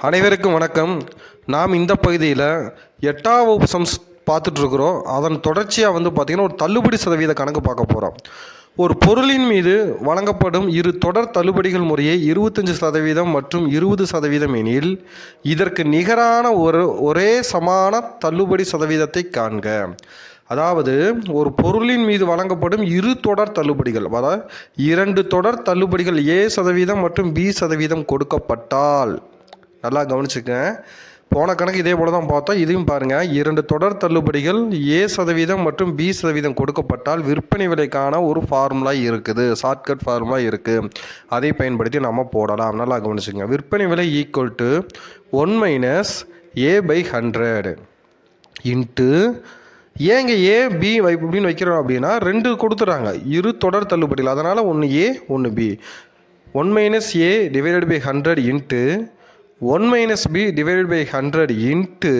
அனைவருக்கும் வணக்கம். நாம் இந்த பகுதியில் 8ஆம் வகுப்பு சம்ஸ் பார்த்துட்ருக்குறோம். அதன் தொடர்ச்சியாக பார்த்திங்கன்னா ஒரு தள்ளுபடி சதவீத கணக்கு பார்க்க போகிறோம். ஒரு பொருளின் மீது வழங்கப்படும் இரு தொடர் தள்ளுபடிகள் முறையே 25% மற்றும் 20% எனில் இதற்கு நிகரான ஒரே சமான தள்ளுபடி சதவீதத்தை காண்க. அதாவது ஒரு பொருளின் மீது வழங்கப்படும் இரு தொடர் தள்ளுபடிகள், அதாவது 2 தொடர் தள்ளுபடிகள் A% மற்றும் B% கொடுக்கப்பட்டால், நல்லா கவனிச்சுக்க. போன கணக்கு இதே போல தான் பார்த்தோம். இதையும் பாருங்கள். 2 தொடர் தள்ளுபடிகள் A% மற்றும் B% கொடுக்கப்பட்டால் விற்பனை விலைக்கான ஒரு ஃபார்முலா இருக்குது, ஷார்ட்கட் ஃபார்முலா இருக்குது. அதை பயன்படுத்தி நம்ம போடலாம். நல்லா கவனிச்சுங்க. விற்பனை விலை ஈக்குவல் டு 1 - A/100 இன்ட்டு ஏங்க AB அப்படின்னு வைக்கிறோம் அப்படின்னா 2 கொடுத்துட்றாங்க, இரு தொடர் தள்ளுபடிகள். அதனால் 1A 1B. 1 - A/100 into 1 - B/100 into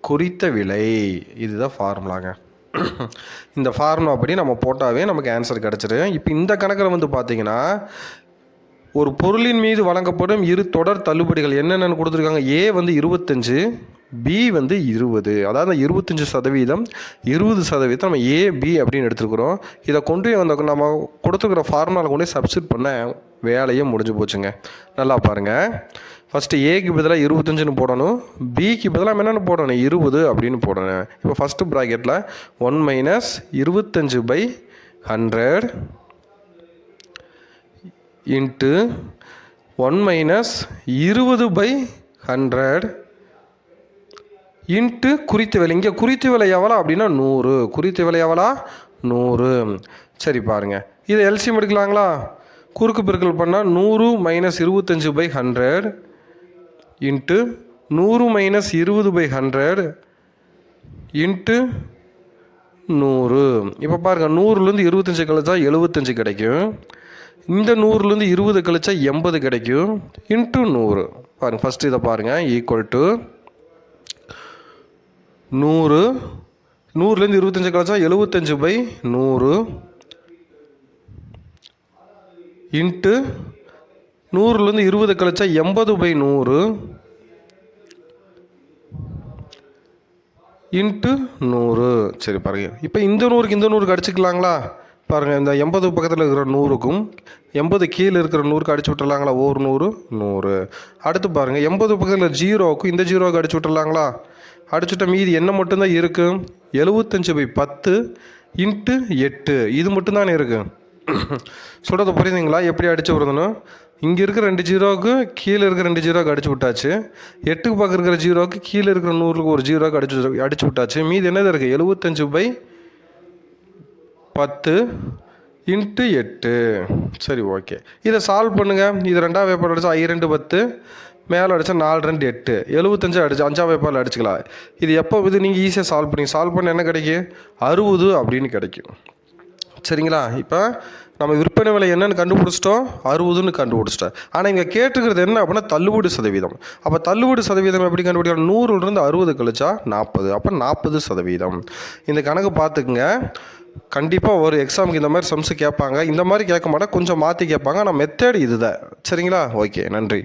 குறித்த விலை. இதுதான் ஃபார்முலாங்க. இந்த ஃபார்முலா படி நம்ம போட்டாவே நமக்கு ஆன்சர் கிடச்சிரும். இப்போ இந்த கணக்கில் பார்த்தீங்கன்னா ஒரு பொருளின் மீது வழங்கப்படும் இரு தொடர் தள்ளுபடிகள் என்னென்னு கொடுத்துருக்காங்க. A 25, B 20. அதாவது 25%, 20% நம்ம AB அப்படின்னு எடுத்துருக்குறோம். இதை கொண்டு நம்ம கொடுத்துருக்குற ஃபார்முலாவில் கொண்டு சப்ஸ்டிட் பண்ண வேலையே முடிஞ்சு போச்சுங்க. நல்லா பாருங்கள். ஃபஸ்ட்டு ஏக்கு பதிலாக 25ன்னு போடணும், பிக்கு பதிலாக என்னென்னு போடணும் 20 அப்படின்னு போடணும். இப்போ ஃபஸ்ட்டு ப்ராக்கெட்டில் 1 - 25/100 இன்ட்டு 1 - 20/100 இன்ட்டு குறித்த விலை. இங்கே குறித்த விலை எவ்வளோ அப்படின்னா 100. குறித்த விலை எவ்வளோ 100. சரி பாருங்கள், இதை எல்சிஎம் எடுக்கலாங்களா? குறுக்கு பெருக்கல் பண்ணால் 100 - 25/100 இன்ட்டு 100 - 20/100 இன்ட்டு 100. இப்போ பாருங்கள், 100லேருந்து 25 கழிச்சா 75 கிடைக்கும். இந்த 100லேருந்து 20 கழிச்சா 80 கிடைக்கும். இன்ட்டு 100. பாருங்கள், ஃபஸ்ட்டு இதை பாருங்கள். ஈக்குவல் டு 100, 100லேருந்து 25 கழிச்சா 75/100 இன்ட்டு 100லேருந்து 20 கழிச்சா 80/100 இன்ட்டு 100. சரி பாருங்கள், இப்போ இந்த 100க்கு இந்த 100க்கு அடிச்சுக்கலாங்களா? பாருங்கள், இந்த 80 பக்கத்தில் இருக்கிற 100க்கும் 80 கீழே இருக்கிற 100க்கு அடிச்சு விட்டுறலாங்களா? ஒரு 100 100. அடுத்து பாருங்கள், 80 பக்கத்தில் 0க்கும் இந்த 0க்கு அடிச்சு விட்டுறலாங்களா? அடிச்சுட்ட மீதி என்ன மட்டும்தான் இருக்குது? 75/10 இன்ட்டு 8. இது மட்டும்தானே இருக்குது. சொல்கிறத புரியுதுங்களா? எப்படி அடிச்சு விடுறதுன்னு. இங்கே இருக்கிற 2 0க்கு கீழே இருக்கிற 2 0க்கு அடிச்சு விட்டாச்சு. 8க்கு பக்கம் இருக்கிற 0க்கு கீழே இருக்கிற 100க்கு ஒரு 0க்கு அடிச்சு விட்டாச்சு. மீதி என்னது இருக்குது? 75/10 இன்ட்டு 8. சரி, ஓகே. இதை சால்வ் பண்ணுங்கள். இது 2ஆம் வேப்பாடு அடித்தா 2 10, மேலே அடித்தா 4 2 8, 75 அடிச்சு 5ஆம் வேப்பாடில் அடிச்சுக்கலாம். இது எப்போ நீங்கள் ஈஸியாக சால்வ் பண்ண என்ன கிடைக்கும்? 60 அப்படின்னு கிடைக்கும். சரிங்களா? இப்போ நம்ம விற்பனை விலை என்னென்னு கண்டுபிடிச்சிட்டோம், 60ன்னு கண்டுபிடிச்சிட்டோம். ஆனால் இங்கே கேட்டுக்கிறது என்ன அப்படின்னா தள்ளுபடி சதவீதம். அப்போ தள்ளுபடி சதவீதம் எப்படி கண்டுபிடிக்கலாம்? 100லேருந்து 60 கழிச்சா 40, அப்போ 40%. இந்த கணக்கு பார்த்துக்குங்க. கண்டிப்பாக ஒரு எக்ஸாமுக்கு இந்த மாதிரி சம்ஸு கேட்பாங்க. இந்த மாதிரி கேட்க மாட்டேன், கொஞ்சம் மாற்றி கேட்பாங்க. ஆனால் மெத்தேடு இதுதான். சரிங்களா? ஓகே, நன்றி.